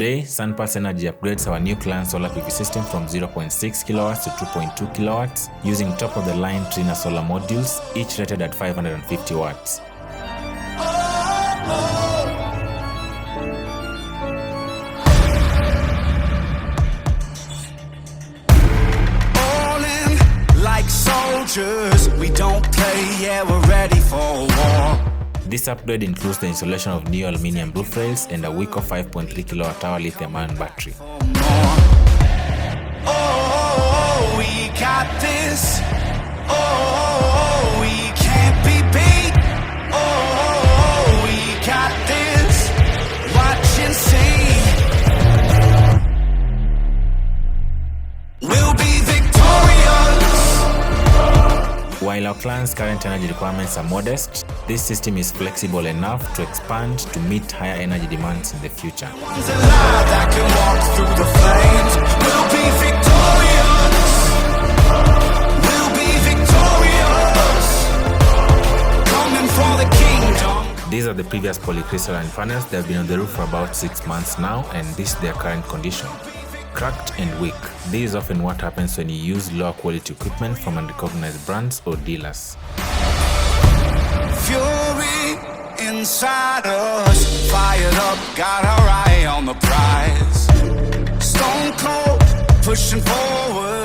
Today, SunPulse Energy upgrades our new client solar PV system from 0.6 kilowatts to 2.2 kilowatts using top-of-the-line Trinasolar modules, each rated at 550 watts. We don't play, yeah, we're ready for war. This upgrade includes the installation of new aluminium roof rails and a weak of 5.3 kilowatt-hour lithium-ion battery. Oh, we got this. Oh, we can't be beat. Oh, we got this. Watch and see. We'll be victorious. While our client's current energy requirements are modest, this system is flexible enough to expand to meet higher energy demands in the future. These are the previous polycrystalline panels. They have been on the roof for about 6 months now, and this is their current condition. Cracked and weak. This is often what happens when you use lower quality equipment from unrecognized brands or dealers. Fury inside us, fired up, got our eye on the prize. Stone cold, pushing forward.